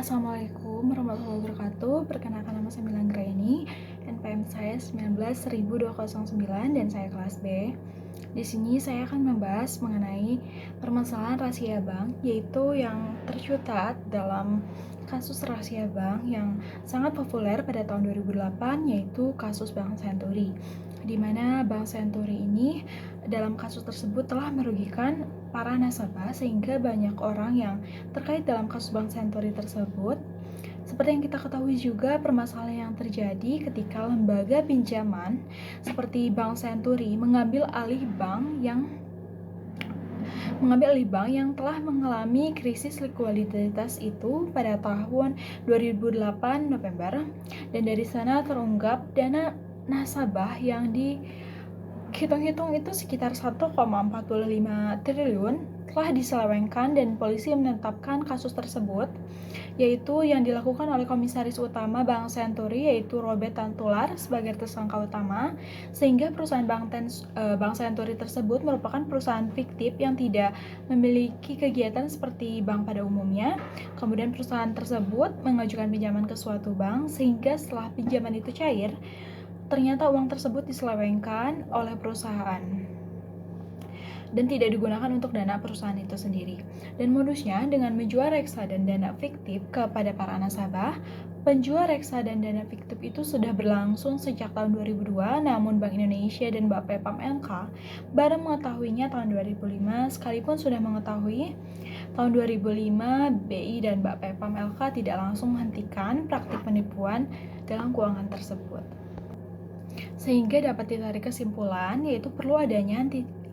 Assalamualaikum warahmatullahi wabarakatuh. Perkenalkan, nama saya Milan Graini, NPM saya 19.209 dan saya kelas B. Di sini saya akan membahas mengenai permasalahan rahasia bank, yaitu yang tercatat dalam kasus rahasia bank yang sangat populer pada tahun 2008, yaitu kasus Bank Senturi, di mana Bank Senturi ini dalam kasus tersebut telah merugikan para nasabah sehingga banyak orang yang terkait dalam kasus Bank Senturi tersebut. Seperti yang kita ketahui juga, permasalahan yang terjadi ketika lembaga pinjaman seperti Bank Senturi mengambil alih bank yang telah mengalami krisis likuiditas itu pada tahun 2008 November, dan dari sana terungkap dana nasabah yang dihitung-hitung itu sekitar 1,45 triliun telah diselewengkan, dan polisi menetapkan kasus tersebut, yaitu yang dilakukan oleh Komisaris Utama Bank Senturi, yaitu Robert Tantular, sebagai tersangka utama, sehingga perusahaan Bank Senturi tersebut merupakan perusahaan fiktif yang tidak memiliki kegiatan seperti bank pada umumnya. Kemudian perusahaan tersebut mengajukan pinjaman ke suatu bank, sehingga setelah pinjaman itu cair, ternyata uang tersebut diselewengkan oleh perusahaan dan tidak digunakan untuk dana perusahaan itu sendiri. Dan modusnya dengan menjual reksa dan dana fiktif kepada para nasabah. Penjual reksa dan dana fiktif itu sudah berlangsung sejak tahun 2002, namun Bank Indonesia dan Bapepam LK baru mengetahuinya tahun 2005, sekalipun sudah mengetahui tahun 2005, BI dan Bapepam LK tidak langsung menghentikan praktik penipuan dalam keuangan tersebut. Sehingga dapat ditarik kesimpulan, yaitu perlu adanya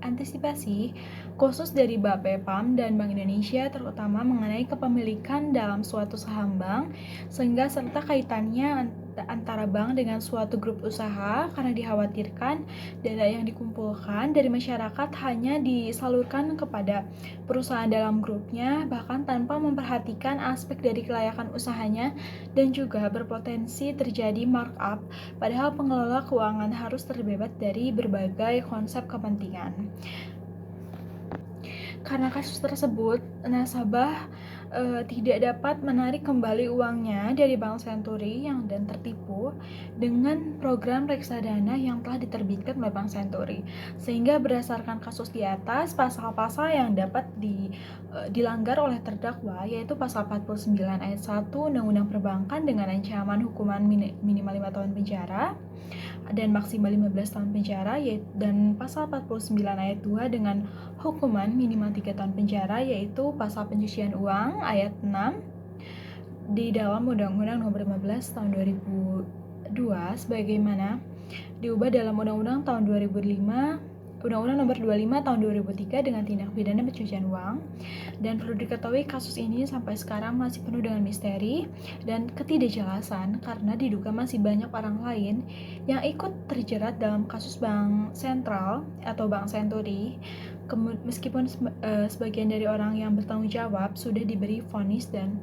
antisipasi khusus dari Bapepam dan Bank Indonesia, terutama mengenai kepemilikan dalam suatu saham bank, sehingga serta kaitannya antara bank dengan suatu grup usaha, karena dikhawatirkan dana yang dikumpulkan dari masyarakat hanya disalurkan kepada perusahaan dalam grupnya, bahkan tanpa memperhatikan aspek dari kelayakan usahanya, dan juga berpotensi terjadi markup, padahal pengelola keuangan harus terbebas dari berbagai konsep kepentingan. Karena kasus tersebut, nasabah tidak dapat menarik kembali uangnya dari Bank Senturi dan tertipu dengan program reksadana yang telah diterbitkan oleh Bank Senturi. Sehingga berdasarkan kasus di atas, pasal-pasal yang dapat dilanggar oleh terdakwa yaitu pasal 49 ayat 1 Undang-Undang Perbankan dengan ancaman hukuman minimal 5 tahun penjara dan maksimal 15 tahun penjara, dan pasal 49 ayat 2 dengan hukuman minimal 3 tahun penjara, yaitu pasal pencucian uang ayat 6 di dalam Undang-Undang Nomor 15 tahun 2002 sebagaimana diubah dalam Undang-Undang tahun 2005, Undang-Undang Nomor 25 tahun 2003 dengan tindak pidana pencucian uang. Dan perlu diketahui, kasus ini sampai sekarang masih penuh dengan misteri dan ketidakjelasan, karena diduga masih banyak orang lain yang ikut terjerat dalam kasus Bank Sentral atau Bank Senturi, meskipun sebagian dari orang yang bertanggung jawab sudah diberi vonis dan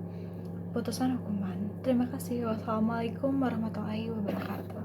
putusan hukuman. Terima kasih. Wassalamualaikum warahmatullahi wabarakatuh.